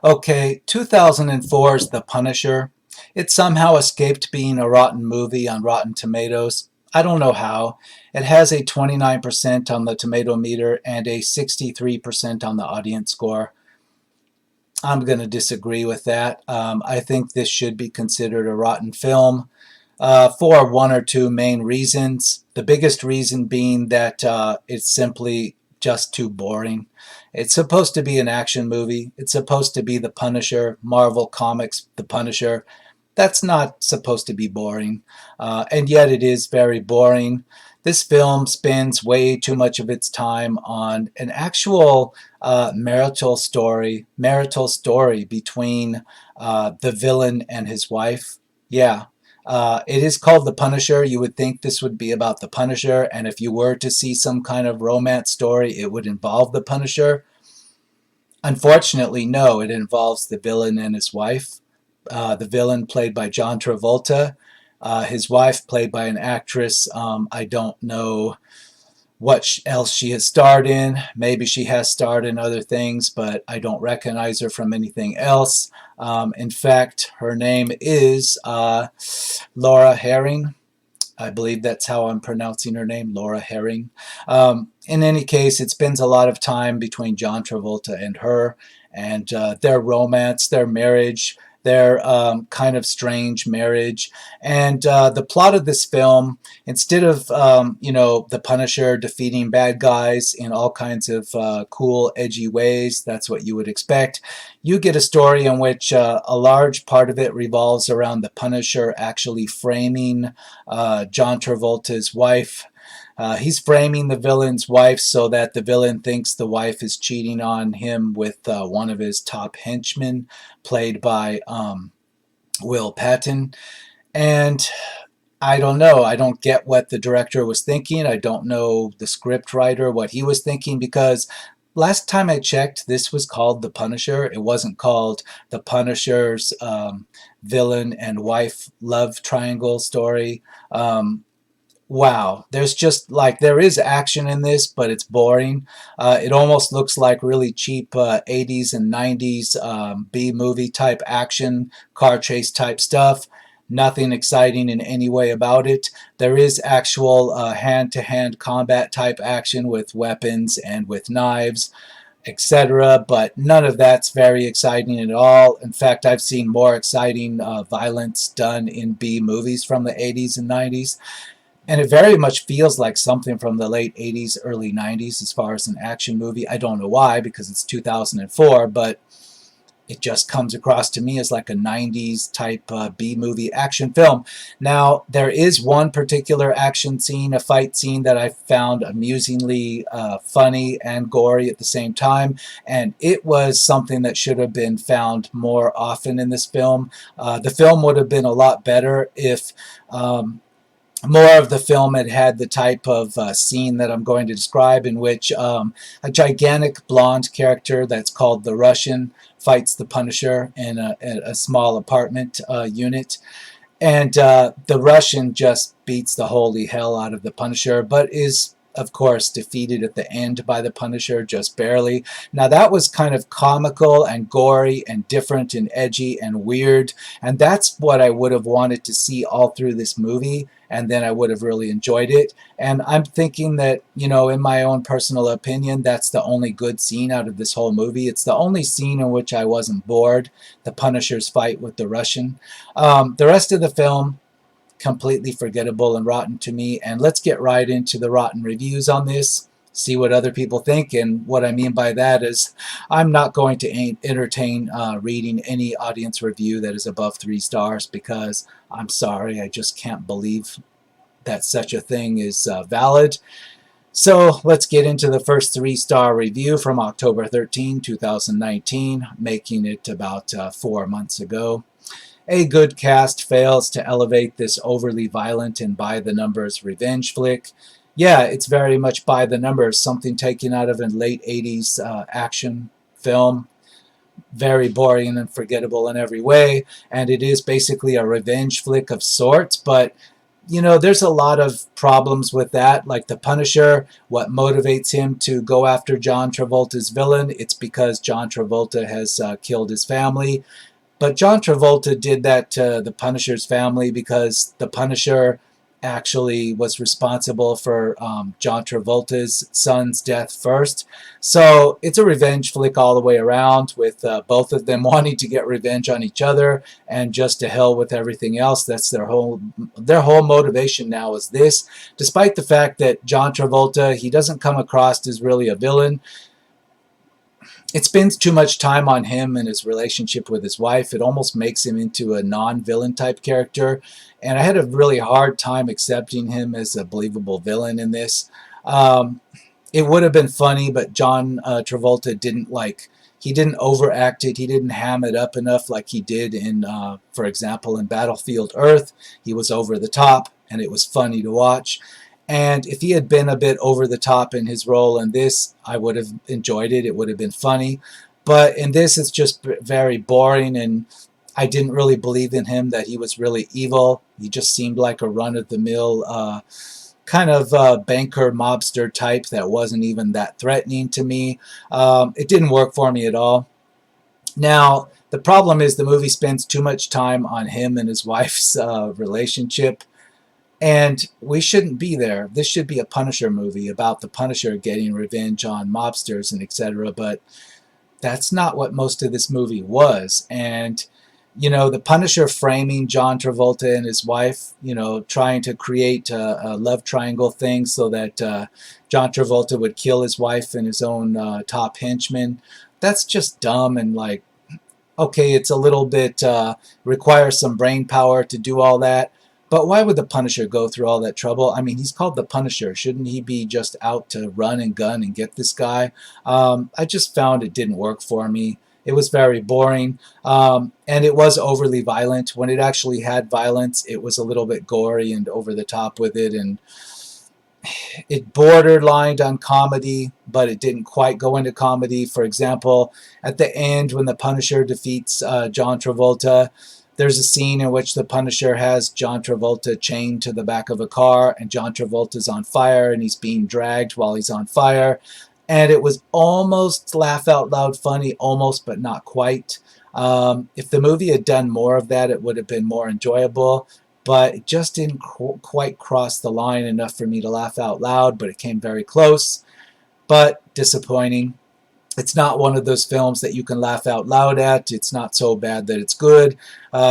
Okay, 2004's The Punisher. It somehow escaped being a rotten movie on Rotten Tomatoes. I don't know how. It has a 29% on the tomato meter and a 63% on the audience score. I'm going to disagree with that. I think this should be considered a rotten film for one or two main reasons. The biggest reason being that it's simply just too boring. It's supposed to be an action movie. It's supposed to be The Punisher, Marvel Comics, The Punisher. That's not supposed to be boring, and yet it is very boring. This film spends way too much of its time on an actual marital story between the villain and his wife. Yeah, it is called The Punisher. You would think this would be about The Punisher, and if you were to see some kind of romance story, it would involve The Punisher. Unfortunately, no, it involves the villain and his wife. The villain played by John Travolta, his wife played by an actress. I don't know what else she has starred in. Maybe she has starred in other things, but I don't recognize her from anything else. In fact, her name is Laura Herring. I believe that's how I'm pronouncing her name, Laura Herring. In any case, it spends a lot of time between John Travolta and her, and their romance, their marriage, their kind of strange marriage. And the plot of this film, instead of, the Punisher defeating bad guys in all kinds of cool, edgy ways, that's what you would expect, you get a story in which a large part of it revolves around the Punisher actually framing John Travolta's wife. He's framing the villain's wife so that the villain thinks the wife is cheating on him with one of his top henchmen, played by Will Patton. And I don't know. I don't get what the director was thinking. I don't know the script writer, what he was thinking, because last time I checked, this was called The Punisher. It wasn't called The Punisher's villain and wife love triangle story. Wow, there's just like there is action in this, but it's boring. It almost looks like really cheap 80s and 90s B movie type action, car chase type stuff. Nothing exciting in any way about it. There is actual hand to hand combat type action with weapons and with knives, etc. But none of that's very exciting at all. In fact, I've seen more exciting violence done in B movies from the 80s and 90s. And it very much feels like something from the late 80s, early 90s as far as an action movie. I don't know why, because it's 2004, but it just comes across to me as like a 90s type B-movie action film. Now, there is one particular action scene, a fight scene, that I found amusingly funny and gory at the same time, and it was something that should have been found more often in this film. The film would have been a lot better if more of the film had had the type of scene that I'm going to describe, in which a gigantic blonde character that's called the Russian fights the Punisher in a small apartment unit. And the Russian just beats the holy hell out of the Punisher, but is, of course, defeated at the end by the Punisher, just barely. Now, that was kind of comical and gory and different and edgy and weird, and that's what I would have wanted to see all through this movie, and then I would have really enjoyed it. And I'm thinking that, in my own personal opinion, that's the only good scene out of this whole movie. It's the only scene in which I wasn't bored, the Punisher's fight with the Russian. The rest of the film, completely forgettable and rotten to me. And let's get right into the rotten reviews on this, see what other people think. And what I mean by that is I'm not going to entertain reading any audience review that is above 3 stars, because I'm sorry, I just can't believe that such a thing is valid. So let's get into the first 3-star review from October 13, 2019, making it about 4 months ago. A good cast fails to elevate this overly violent and by-the-numbers revenge flick. Yeah, it's very much by the numbers, something taken out of a late 80s action film. Very boring and forgettable in every way, and it is basically a revenge flick of sorts, but there's a lot of problems with that. Like the Punisher, what motivates him to go after John Travolta's villain? It's because John Travolta has killed his family. But John Travolta did that to the Punisher's family because the Punisher actually was responsible for John Travolta's son's death first. So it's a revenge flick all the way around, with both of them wanting to get revenge on each other, and just to hell with everything else. That's their whole motivation now is this. Despite the fact that John Travolta, he doesn't come across as really a villain. It spends too much time on him and his relationship with his wife. It almost makes him into a non-villain type character. And I had a really hard time accepting him as a believable villain in this. It would have been funny, but John Travolta he didn't overact it. He didn't ham it up enough like he did in, for example, in Battlefield Earth. He was over the top, and it was funny to watch. And if he had been a bit over the top in his role in this, I would have enjoyed it. It would have been funny. But in this, it's just very boring, and I didn't really believe in him that he was really evil. He just seemed like a run-of-the-mill kind of banker mobster type that wasn't even that threatening to me. It didn't work for me at all. Now, the problem is the movie spends too much time on him and his wife's relationship. And we shouldn't be there. This should be a Punisher movie about the Punisher getting revenge on mobsters and etc. But that's not what most of this movie was. And, the Punisher framing John Travolta and his wife, trying to create a love triangle thing so that John Travolta would kill his wife and his own top henchman. That's just dumb and like, okay, it's a little bit, requires some brain power to do all that. But why would the Punisher go through all that trouble? I mean, he's called the Punisher. Shouldn't he be just out to run and gun and get this guy? I just found it didn't work for me. It was very boring, and it was overly violent. When it actually had violence, it was a little bit gory and over the top with it, and it borderlined on comedy, but it didn't quite go into comedy. For example, at the end when the Punisher defeats John Travolta, there's a scene in which the Punisher has John Travolta chained to the back of a car, and John Travolta's on fire, and he's being dragged while he's on fire. And it was almost laugh out loud funny, almost, but not quite. If the movie had done more of that, it would have been more enjoyable. But it just didn't quite cross the line enough for me to laugh out loud, but it came very close. But disappointing. It's not one of those films that you can laugh out loud at. It's not so bad that it's good.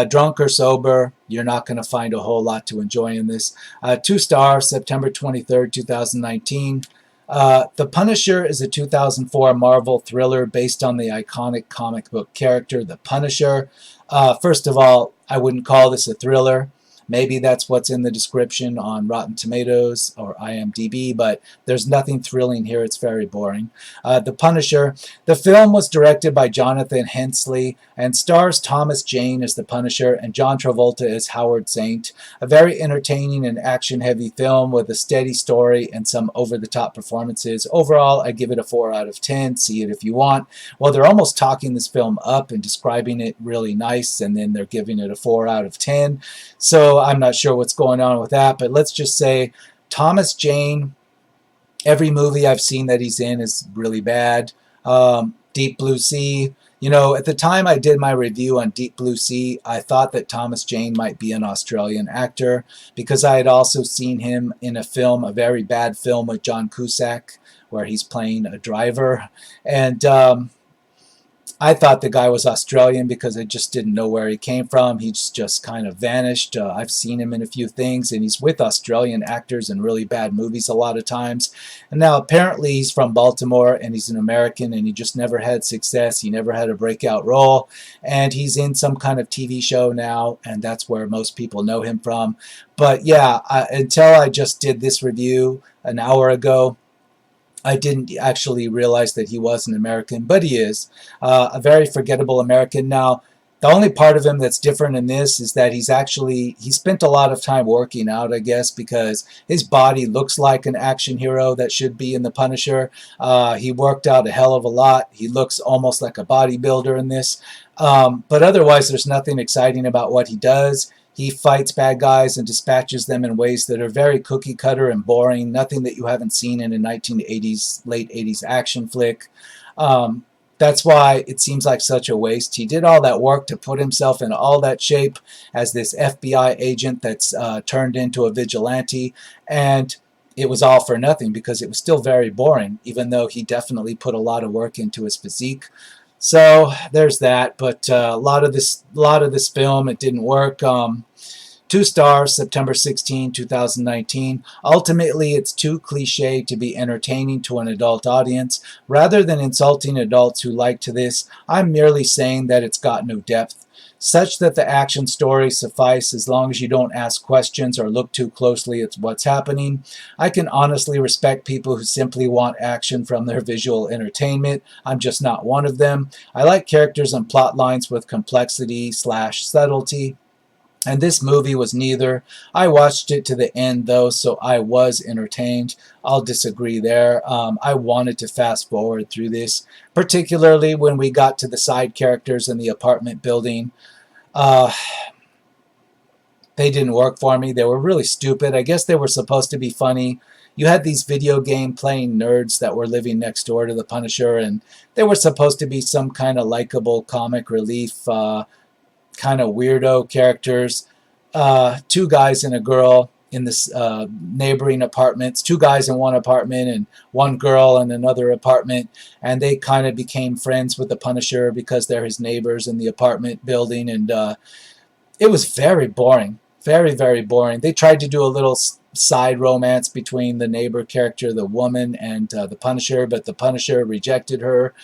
Drunk or sober, you're not going to find a whole lot to enjoy in this. 2 stars, September 23rd, 2019. The Punisher is a 2004 Marvel thriller based on the iconic comic book character, The Punisher. First of all, I wouldn't call this a thriller. Maybe that's what's in the description on Rotten Tomatoes or IMDb, but there's nothing thrilling here. It's very boring. The Punisher. The film was directed by Jonathan Hensleigh and stars Thomas Jane as the Punisher and John Travolta as Howard Saint. A very entertaining and action-heavy film with a steady story and some over-the-top performances. Overall, I give it a 4 out of 10. See it if you want. Well, they're almost talking this film up and describing it really nice, and then they're giving it a 4 out of 10. So I'm not sure what's going on with that, but let's just say Thomas Jane, every movie I've seen that he's in is really bad. Deep Blue Sea, at the time I did my review on Deep Blue Sea, I thought that Thomas Jane might be an Australian actor because I had also seen him in a very bad film with John Cusack, where he's playing a driver, and I thought the guy was Australian because I just didn't know where he came from. He's just kind of vanished. I've seen him in a few things, and he's with Australian actors in really bad movies a lot of times. And now apparently he's from Baltimore, and he's an American, and he just never had success. He never had a breakout role, and he's in some kind of TV show now, and that's where most people know him from. But yeah, until I just did this review an hour ago, I didn't actually realize that he was an American, but he is. A very forgettable American. Now, the only part of him that's different in this is that he spent a lot of time working out, I guess, because his body looks like an action hero that should be in The Punisher. He worked out a hell of a lot. He looks almost like a bodybuilder in this. But otherwise, there's nothing exciting about what he does. He fights bad guys and dispatches them in ways that are very cookie cutter and boring, nothing that you haven't seen in a 1980s, late 80s action flick. Um, that's why it seems like such a waste. He did all that work to put himself in all that shape as this FBI agent that's turned into a vigilante, and it was all for nothing because it was still very boring, even though he definitely put a lot of work into his physique. So there's that. But a lot of this film, it didn't work. 2 stars, September 16, 2019. Ultimately, it's too cliche to be entertaining to an adult audience. Rather than insulting adults who like to this, I'm merely saying that it's got no depth, such that the action stories suffice as long as you don't ask questions or look too closely at what's happening. I can honestly respect people who simply want action from their visual entertainment. I'm just not one of them. I like characters and plot lines with complexity slash subtlety. And this movie was neither. I watched it to the end, though, so I was entertained. I'll disagree there. I wanted to fast forward through this, particularly when we got to the side characters in the apartment building. Uh, they didn't work for me. They were really stupid. I guess they were supposed to be funny. You had these video game playing nerds that were living next door to the Punisher, and they were supposed to be some kind of likable comic relief kind of weirdo characters. Two guys and a girl in this neighboring apartments, two guys in one apartment and one girl in another apartment, and they kind of became friends with the Punisher because they're his neighbors in the apartment building, and it was very boring, very, very boring. They tried to do a little side romance between the neighbor character, the woman, and the Punisher, but the Punisher rejected her.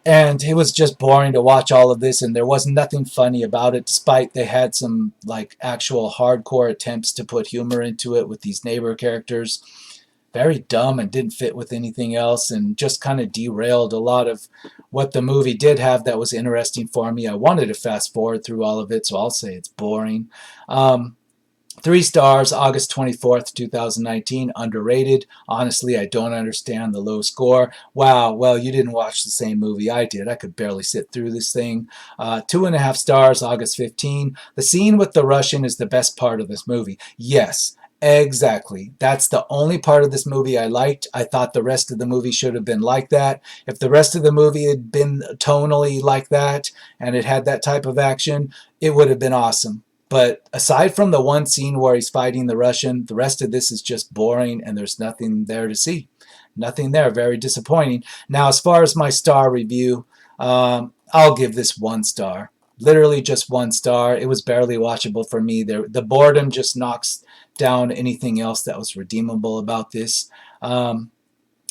And it was just boring to watch all of this, and there was nothing funny about it, despite they had some like actual hardcore attempts to put humor into it with these neighbor characters. Very dumb and didn't fit with anything else, and just kind of derailed a lot of what the movie did have that was interesting for me. I wanted to fast forward through all of it, so I'll say it's boring. Um, 3 stars, August 24th, 2019. Underrated. Honestly, I don't understand the low score. Wow, well, you didn't watch the same movie I did. I could barely sit through this thing. 2.5 stars, August 15th. The scene with the Russian is the best part of this movie. Yes, exactly. That's the only part of this movie I liked. I thought the rest of the movie should have been like that. If the rest of the movie had been tonally like that and it had that type of action, it would have been awesome. But aside from the one scene where he's fighting the Russian, the rest of this is just boring and there's nothing there to see. Nothing there. Very disappointing. Now, as far as my star review, I'll give this 1 star. Literally just 1 star. It was barely watchable for me. The boredom just knocks down anything else that was redeemable about this.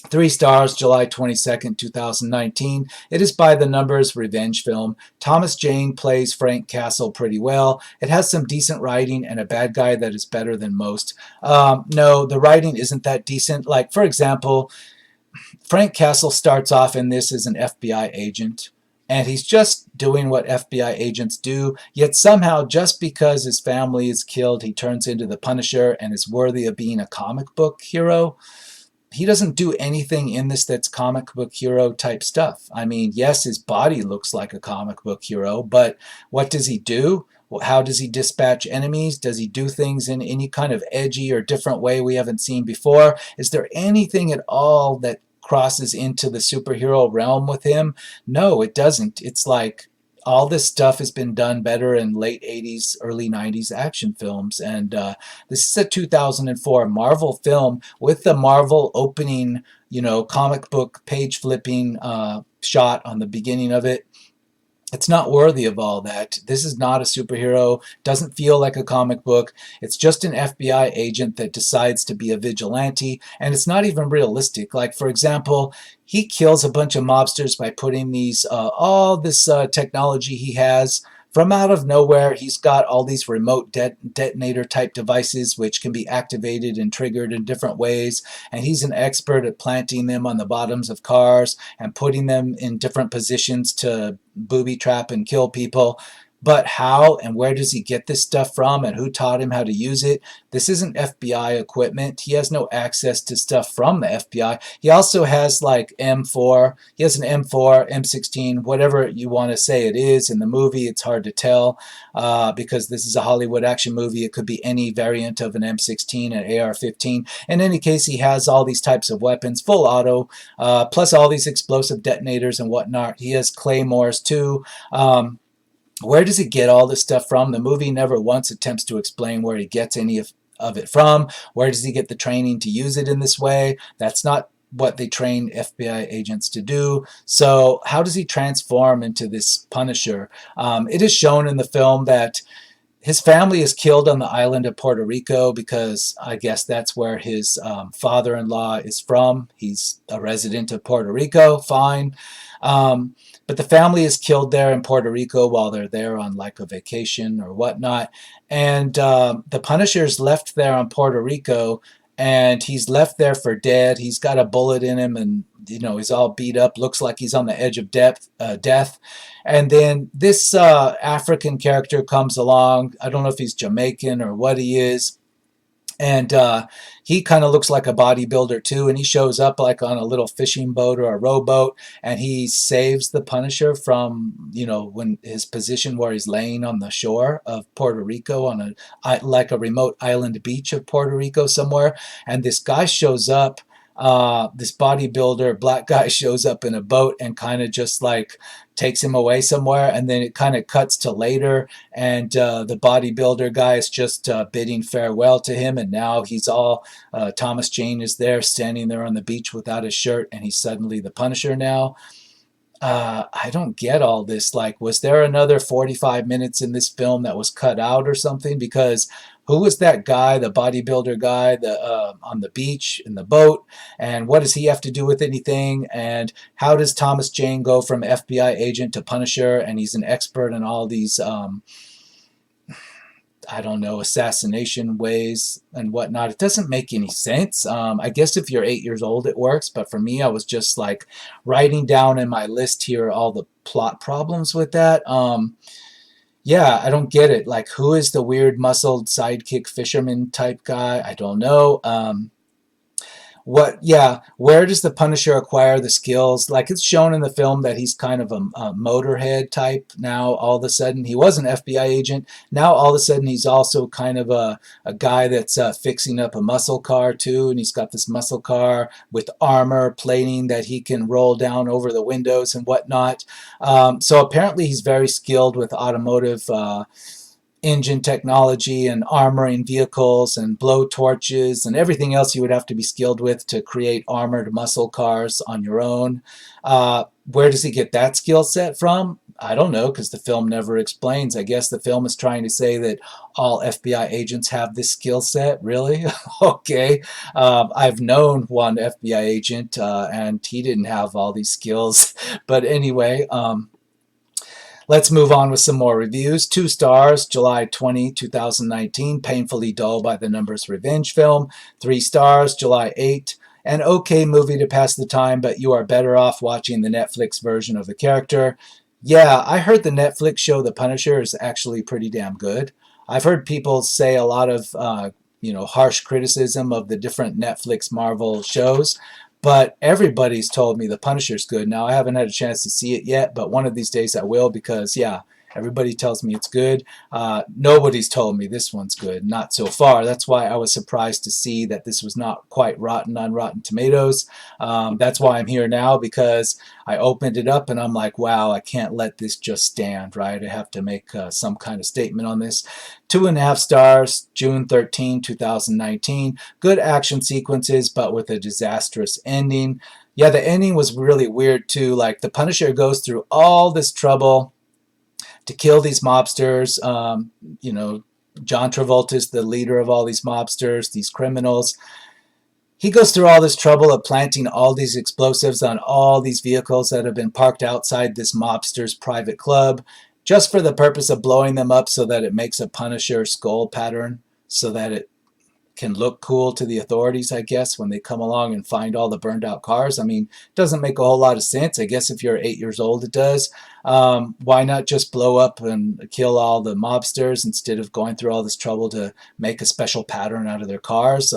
3 stars, July 22nd, 2019. It is by the numbers revenge film. Thomas Jane plays Frank Castle pretty well. It has some decent writing and a bad guy that is better than most. No, the writing isn't that decent. Like, for example, Frank Castle starts off in this as an FBI agent, and he's just doing what FBI agents do, yet somehow, just because his family is killed, he turns into the Punisher and is worthy of being a comic book hero. He doesn't do anything in this that's comic book hero type stuff. I mean, yes, his body looks like a comic book hero, but what does he do? How does he dispatch enemies? Does he do things in any kind of edgy or different way we haven't seen before? Is there anything at all that crosses into the superhero realm with him? No, it doesn't. It's like all this stuff has been done better in late 80s, early 90s action films. And this is a 2004 Marvel film with the Marvel opening, comic book page flipping shot on the beginning of it. It's not worthy of all that. This is not a superhero. Doesn't feel like a comic book. It's just an FBI agent that decides to be a vigilante, and it's not even realistic. Like, for example, he kills a bunch of mobsters by putting all this technology he has from out of nowhere. He's got all these remote detonator type devices which can be activated and triggered in different ways, and he's an expert at planting them on the bottoms of cars and putting them in different positions to booby trap and kill people. But how and where does he get this stuff from, and who taught him how to use it? This isn't FBI equipment. He has no access to stuff from the FBI. He also has like M4. He has an M4, M16, whatever you want to say it is. In the movie, it's hard to tell because this is a Hollywood action movie. It could be any variant of an M16, an AR-15. In any case, he has all these types of weapons, full auto, plus all these explosive detonators and whatnot. He has claymores too. Where does he get all this stuff from? The movie never once attempts to explain where he gets any of it from. Where does he get the training to use it in this way? That's not what they train FBI agents to do. So how does he transform into this Punisher? It is shown in the film that his family is killed on the island of Puerto Rico because I guess that's where his father-in-law is from. He's a resident of Puerto Rico, fine. But the family is killed there in Puerto Rico while they're there on like a vacation or whatnot. And the Punisher's left there on Puerto Rico, and he's left there for dead. He's got a bullet in him, and he's all beat up, looks like he's on the edge of death. And then this African character comes along. I don't know if he's Jamaican or what he is. And he kind of looks like a bodybuilder too, and he shows up like on a little fishing boat or a rowboat, and he saves the Punisher from, when his position where he's laying on the shore of Puerto Rico on like a remote island beach of Puerto Rico somewhere. And this guy shows up, this bodybuilder black guy shows up in a boat and kind of just like takes him away somewhere, and then it kind of cuts to later, and the bodybuilder guy is just bidding farewell to him, and now he's all Thomas Jane is there standing there on the beach without his shirt, and he's suddenly the Punisher now. I don't get all this. Like, was there another 45 minutes in this film that was cut out or something? Because who was that guy, the bodybuilder guy, on the beach in the boat? And what does he have to do with anything? And how does Thomas Jane go from FBI agent to Punisher? And he's an expert in all these I don't know, assassination ways and whatnot. It doesn't make any sense. I guess if you're 8 years old, it works. But for me, I was just like writing down in my list here all the plot problems with that. Yeah, I don't get it. Like, who is the weird muscled sidekick fisherman type guy? I don't know. Where does the Punisher acquire the skills? Like, it's shown in the film that he's kind of a motorhead type now. All of a sudden, he was an FBI agent. Now, all of a sudden, he's also kind of a guy that's fixing up a muscle car, too. And he's got this muscle car with armor plating that he can roll down over the windows and whatnot. So apparently, he's very skilled with automotive engine technology and armoring vehicles and blow torches and everything else you would have to be skilled with to create armored muscle cars on your own. Where does he get that skill set from? I don't know, because the film never explains. I guess the film is trying to say that all FBI agents have this skill set. Really? Okay. I've known one FBI agent, and he didn't have all these skills. But anyway, let's move on with some more reviews. 2 stars, July 20, 2019, painfully dull by the numbers revenge film. 3 stars, July 8, an okay movie to pass the time, but you are better off watching the Netflix version of the character. Yeah, I heard the Netflix show The Punisher is actually pretty damn good. I've heard people say a lot of, harsh criticism of the different Netflix Marvel shows. But everybody's told me The Punisher's good. Now, I haven't had a chance to see it yet, but one of these days I will because, yeah, everybody tells me it's good. Nobody's told me this one's good. Not so far. That's why I was surprised to see that this was not quite rotten on Rotten Tomatoes. That's why I'm here now, because I opened it up and I'm like, wow, I can't let this just stand, right? I have to make some kind of statement on this. 2.5 stars, June 13, 2019. Good action sequences, but with a disastrous ending. Yeah, the ending was really weird too. Like, the Punisher goes through all this trouble to kill these mobsters. John Travolta is the leader of all these mobsters, these criminals. He goes through all this trouble of planting all these explosives on all these vehicles that have been parked outside this mobster's private club, just for the purpose of blowing them up so that it makes a Punisher skull pattern, so that it can look cool to the authorities, I guess, when they come along and find all the burned out cars. I mean, it doesn't make a whole lot of sense. I guess if you're 8 years old, it does. Why not just blow up and kill all the mobsters instead of going through all this trouble to make a special pattern out of their cars?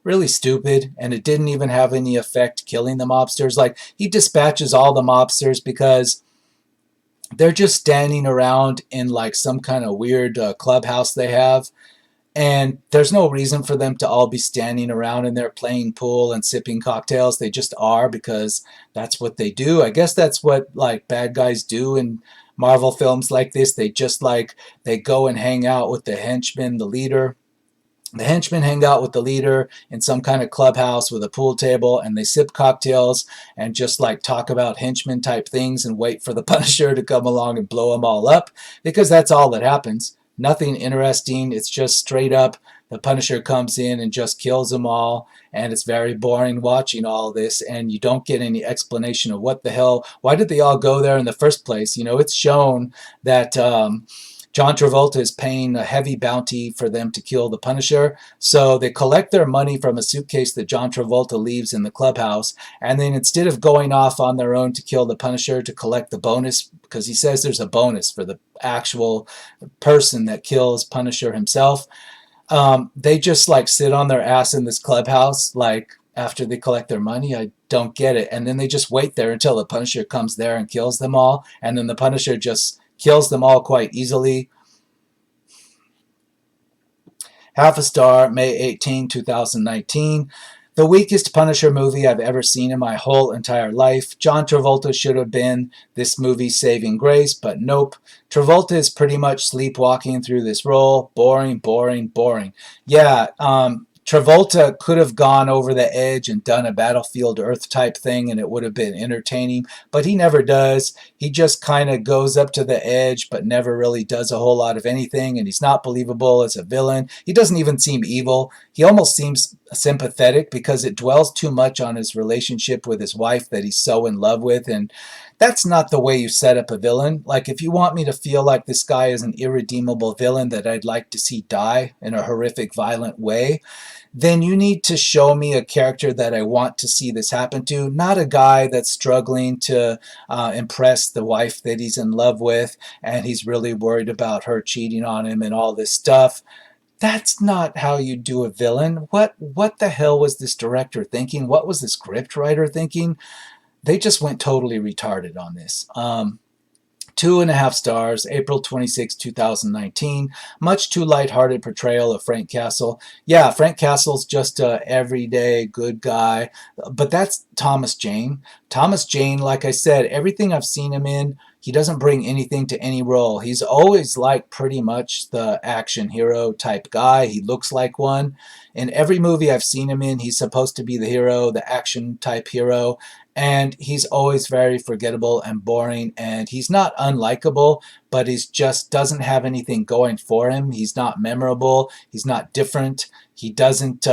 Really stupid, and it didn't even have any effect killing the mobsters. Like, he dispatches all the mobsters because they're just standing around in like some kind of weird clubhouse they have, and there's no reason for them to all be standing around in there playing pool and sipping cocktails. They just are, because that's what they do. I guess that's what like bad guys do in Marvel films like this. They just like, they go and hang out with the henchman, the leader. The henchmen hang out with the leader in some kind of clubhouse with a pool table, and they sip cocktails and just like talk about henchmen type things and wait for the Punisher to come along and blow them all up, because that's all that happens. Nothing interesting. It's just straight up the Punisher comes in and just kills them all, and it's very boring watching all this, and you don't get any explanation of what the hell, why did they all go there in the first place. You know, it's shown that John Travolta is paying a heavy bounty for them to kill the Punisher. So they collect their money from a suitcase that John Travolta leaves in the clubhouse. And then instead of going off on their own to kill the Punisher to collect the bonus, because he says there's a bonus for the actual person that kills Punisher himself, they just like sit on their ass in this clubhouse, like after they collect their money. I don't get it. And then they just wait there until the Punisher comes there and kills them all. And then the Punisher just kills them all quite easily. Half a star, May 18, 2019. The weakest Punisher movie I've ever seen in my whole entire life. John Travolta should have been this movie's saving grace, but nope. Travolta is pretty much sleepwalking through this role. Boring, boring, boring. Yeah, Travolta could have gone over the edge and done a Battlefield Earth type thing, and it would have been entertaining, but he never does. He just kind of goes up to the edge, but never really does a whole lot of anything, and he's not believable as a villain. He doesn't even seem evil. He almost seems sympathetic because it dwells too much on his relationship with his wife that he's so in love with, and that's not the way you set up a villain. Like, if you want me to feel like this guy is an irredeemable villain that I'd like to see die in a horrific, violent way, then you need to show me a character that I want to see this happen to, not a guy that's struggling to impress the wife that he's in love with, and he's really worried about her cheating on him and all this stuff. That's not how you do a villain. What the hell was this director thinking? What was the script writer thinking? They just went totally retarded on this. 2.5 stars, April 26, 2019. Much too lighthearted portrayal of Frank Castle. Yeah, Frank Castle's just a everyday good guy, but that's Thomas Jane. Thomas Jane, like I said, everything I've seen him in, he doesn't bring anything to any role. He's always like pretty much the action hero type guy. He looks like one. In every movie I've seen him in, he's supposed to be the hero, the action type hero, and he's always very forgettable and boring, and he's not unlikable, but he just doesn't have anything going for him. He's not memorable. He's not different. He doesn't,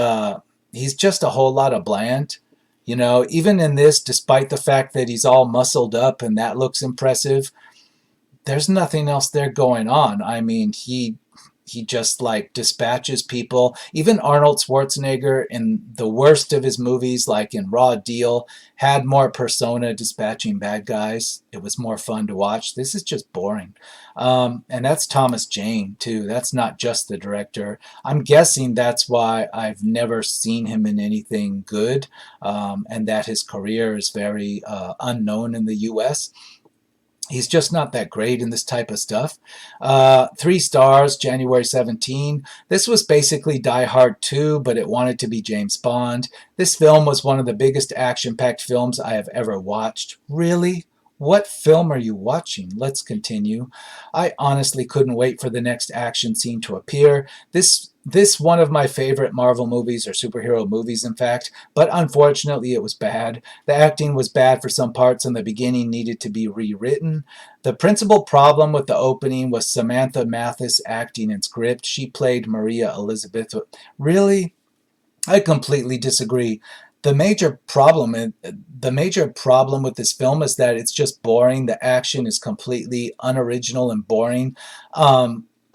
he's just a whole lot of bland. You know, even in this, despite the fact that he's all muscled up and that looks impressive, there's nothing else there going on. I mean, he just like dispatches people. Even Arnold Schwarzenegger in the worst of his movies, like in Raw Deal, had more persona dispatching bad guys. It was more fun to watch. This is just boring. And that's Thomas Jane too. That's not just the director. I'm guessing that's why I've never seen him in anything good, and that his career is very unknown in the US. He's just not that great in this type of stuff. 3 stars, January 17. This was basically Die Hard 2, but it wanted to be James Bond. This film was one of the biggest action-packed films I have ever watched. Really? What film are you watching? Let's continue. I honestly couldn't wait for the next action scene to appear. This one of my favorite Marvel movies, or superhero movies in fact, but unfortunately it was bad. The acting was bad for some parts and the beginning needed to be rewritten. The principal problem with the opening was Samantha Mathis acting and script. She played Maria Elizabeth. Really? I completely disagree. The major problem with this film is that it's just boring. The action is completely unoriginal and boring.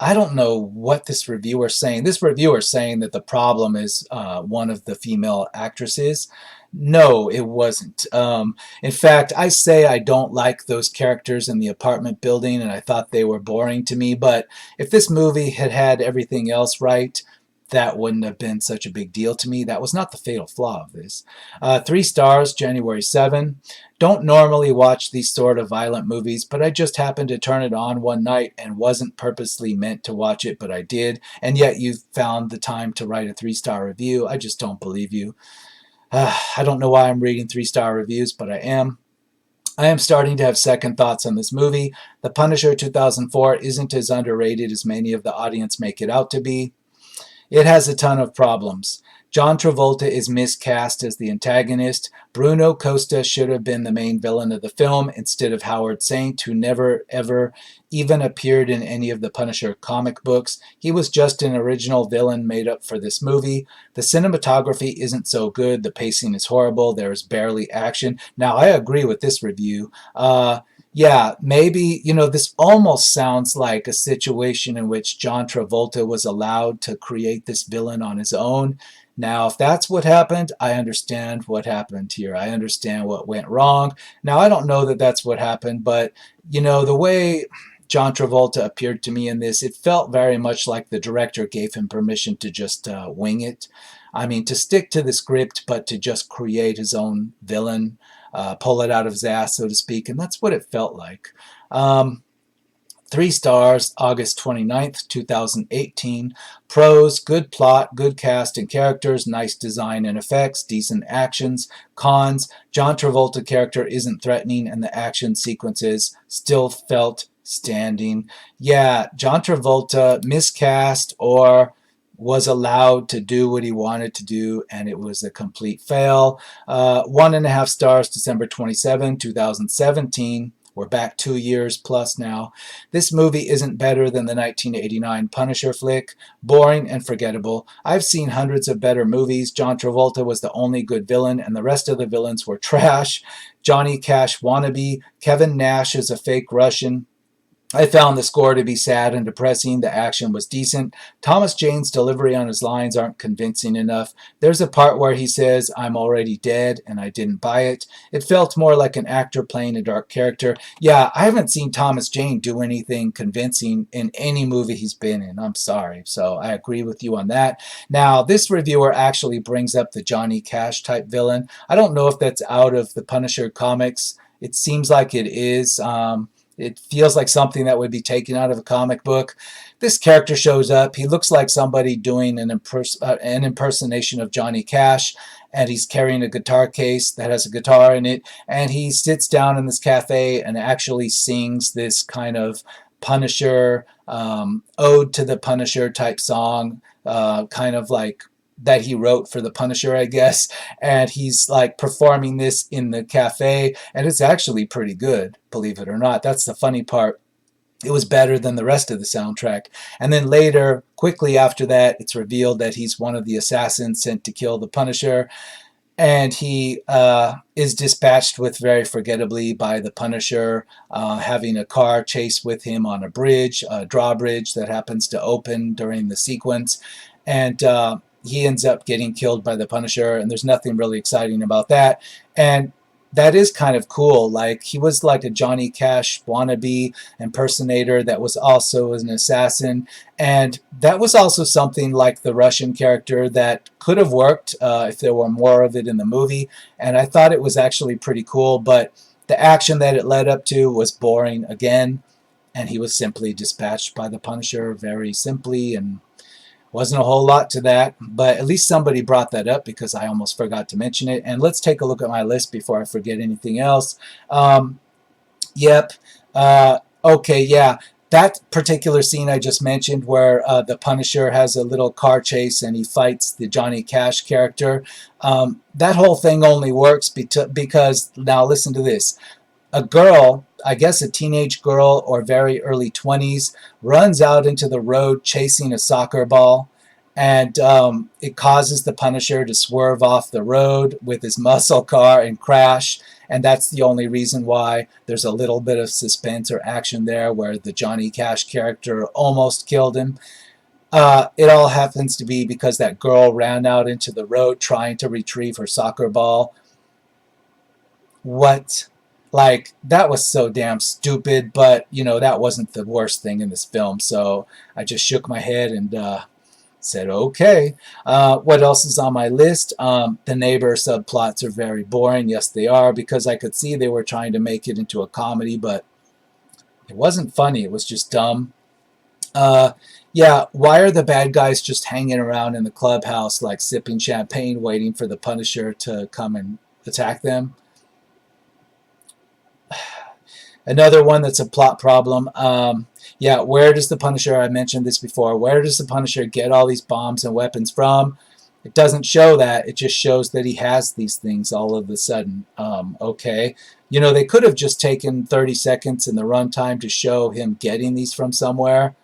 I don't know what this reviewer is saying. This reviewer is saying that the problem is one of the female actresses. No, it wasn't. In fact, I say I don't like those characters in the apartment building, and I thought they were boring to me. But if this movie had had everything else right, that wouldn't have been such a big deal to me. That was not the fatal flaw of this. 3 stars, January 7. Don't normally watch these sort of violent movies, but I just happened to turn it on one night and wasn't purposely meant to watch it, but I did. And yet you found the time to write a 3-star review. I just don't believe you. I don't know why I'm reading 3-star reviews, but I am. I am starting to have second thoughts on this movie. The Punisher 2004 isn't as underrated as many of the audience make it out to be. It has a ton of problems. John Travolta is miscast as the antagonist. Bruno Costa should have been the main villain of the film instead of Howard Saint, who never ever even appeared in any of the Punisher comic books. He was just an original villain made up for this movie. The cinematography isn't so good. The pacing is horrible. There is barely action. Now, I agree with this review. Yeah, maybe, this almost sounds like a situation in which John Travolta was allowed to create this villain on his own. Now, if that's what happened, I understand what happened here. I understand what went wrong. Now, I don't know that that's what happened, but, the way John Travolta appeared to me in this, it felt very much like the director gave him permission to just wing it. I mean, to stick to the script, but to just create his own villain, pull it out of his ass, so to speak, and that's what it felt like. 3 stars, August 29th, 2018. Pros, good plot, good cast and characters, nice design and effects, decent actions. Cons, John Travolta character isn't threatening and the action sequences still felt standing. Yeah, John Travolta miscast or was allowed to do what he wanted to do, and it was a complete fail. 1.5 stars, December 27, 2017. We're back 2 years plus now. This movie isn't better than the 1989 Punisher flick. Boring and forgettable. I've seen hundreds of better movies. John Travolta was the only good villain, and the rest of the villains were trash. Johnny Cash wannabe. Kevin Nash is a fake Russian. I found the score to be sad and depressing. The action was decent. Thomas Jane's delivery on his lines aren't convincing enough. There's a part where he says, "I'm already dead," and I didn't buy it. It felt more like an actor playing a dark character. Yeah, I haven't seen Thomas Jane do anything convincing in any movie he's been in. I'm sorry. So I agree with you on that. Now, this reviewer actually brings up the Johnny Cash type villain. I don't know if that's out of the Punisher comics. It seems like it is. It feels like something that would be taken out of a comic book. This character shows up. He looks like somebody doing an impersonation of Johnny Cash, and he's carrying a guitar case that has a guitar in it, and he sits down in this cafe and actually sings this kind of Punisher, ode to the Punisher type song, kind of like that he wrote for the Punisher, I guess, and he's like performing this in the cafe, and it's actually pretty good, believe it or not. That's the funny part. It was better than the rest of the soundtrack. And then later, quickly after that, it's revealed that he's one of the assassins sent to kill the Punisher, and he is dispatched with very forgettably by the Punisher, having a car chase with him on a bridge, a drawbridge that happens to open during the sequence, and he ends up getting killed by the Punisher, and there's nothing really exciting about that. And that is kind of cool. Like, he was like a Johnny Cash wannabe impersonator that was also an assassin, and that was also something like the Russian character that could have worked if there were more of it in the movie, and I thought it was actually pretty cool, but the action that it led up to was boring again, and he was simply dispatched by the Punisher very simply, and wasn't a whole lot to that, but at least somebody brought that up because I almost forgot to mention it. And let's take a look at my list before I forget anything else. Yep. Okay, yeah. That particular scene I just mentioned where the Punisher has a little car chase and he fights the Johnny Cash character, that whole thing only works because, now listen to this. A girl, I guess a teenage girl or very early 20s, runs out into the road chasing a soccer ball, and it causes the Punisher to swerve off the road with his muscle car and crash, and that's the only reason why there's a little bit of suspense or action there where the Johnny Cash character almost killed him. It all happens to be because that girl ran out into the road trying to retrieve her soccer ball. What? Like, that was so damn stupid, but, that wasn't the worst thing in this film, so I just shook my head and said, okay. What else is on my list? The neighbor subplots are very boring. Yes, they are, because I could see they were trying to make it into a comedy, but it wasn't funny. It was just dumb. Yeah, why are the bad guys just hanging around in the clubhouse, like sipping champagne, waiting for the Punisher to come and attack them? Another one that's a plot problem. Yeah, where does the Punisher, I mentioned this before, where does the Punisher get all these bombs and weapons from? It doesn't show that. It just shows that he has these things all of a sudden. Okay. They could have just taken 30 seconds in the runtime to show him getting these from somewhere.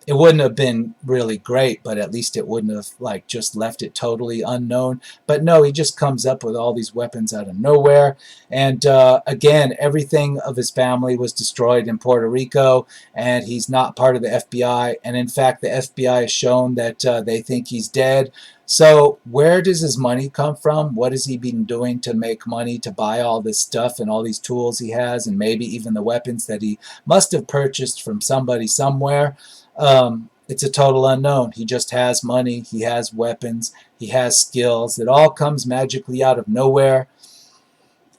It wouldn't have been really great, but at least it wouldn't have just left it totally unknown. But no, he just comes up with all these weapons out of nowhere. And again, everything of his family was destroyed in Puerto Rico, and he's not part of the FBI. And in fact, the FBI has shown that they think he's dead. So where does his money come from? What has he been doing to make money to buy all this stuff and all these tools he has, and maybe even the weapons that he must have purchased from somebody somewhere? It's a total unknown. He just has money, he has weapons, he has skills. It all comes magically out of nowhere.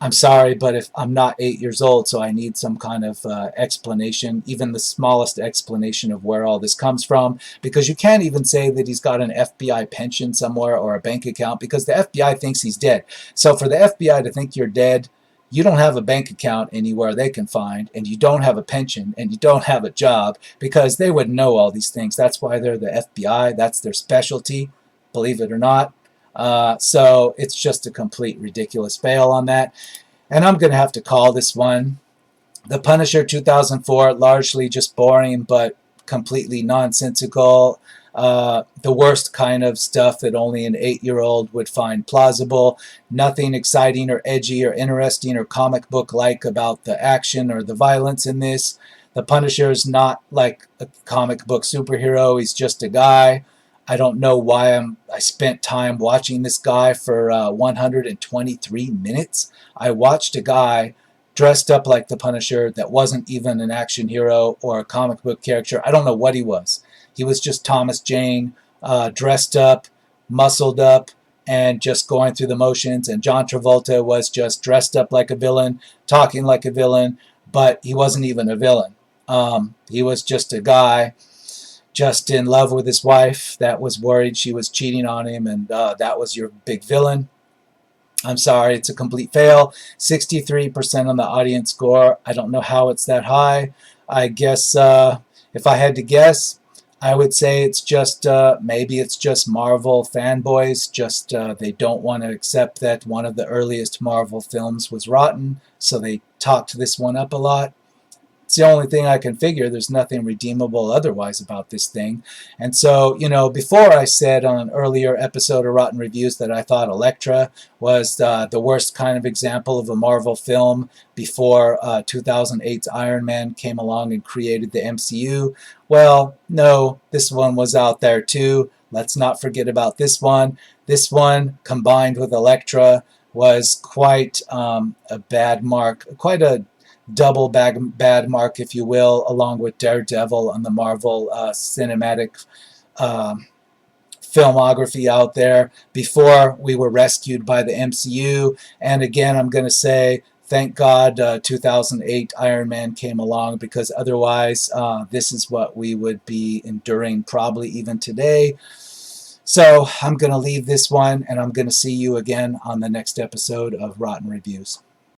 I'm sorry, but if I'm not 8 years old, so I need some kind of explanation, even the smallest explanation of where all this comes from, because you can't even say that he's got an FBI pension somewhere or a bank account, because the FBI thinks he's dead. So for the FBI to think you're dead, you don't have a bank account anywhere they can find, and you don't have a pension, and you don't have a job, because they would know all these things. That's why they're the FBI. That's their specialty, believe it or not. So it's just a complete ridiculous fail on that. And I'm going to have to call this one The Punisher 2004, largely just boring, but completely nonsensical. The worst kind of stuff that only an 8-year-old would find plausible. Nothing exciting or edgy or interesting or comic book-like about the action or the violence in this. The Punisher is not like a comic book superhero. He's just a guy. I don't know why I spent time watching this guy for 123 minutes. I watched a guy dressed up like the Punisher that wasn't even an action hero or a comic book character. I don't know what he was. He was just Thomas Jane, dressed up, muscled up, and just going through the motions. And John Travolta was just dressed up like a villain, talking like a villain, but he wasn't even a villain. He was just a guy just in love with his wife that was worried she was cheating on him, and that was your big villain. I'm sorry, it's a complete fail. 63% on the audience score. I don't know how it's that high. I guess if I had to guess, I would say it's just, maybe it's just Marvel fanboys. Just they don't want to accept that one of the earliest Marvel films was rotten, so they talked this one up a lot. It's the only thing I can figure. There's nothing redeemable otherwise about this thing. And so, before I said on an earlier episode of Rotten Reviews that I thought Elektra was the worst kind of example of a Marvel film before 2008's Iron Man came along and created the MCU. Well, no, this one was out there too. Let's not forget about this one. This one, combined with Elektra, was quite a bad mark, quite a double bad mark, if you will, along with Daredevil on the Marvel cinematic filmography out there before we were rescued by the MCU. And again, I'm going to say, thank God 2008 Iron Man came along, because otherwise this is what we would be enduring probably even today. So I'm going to leave this one, and I'm going to see you again on the next episode of Rotten Reviews.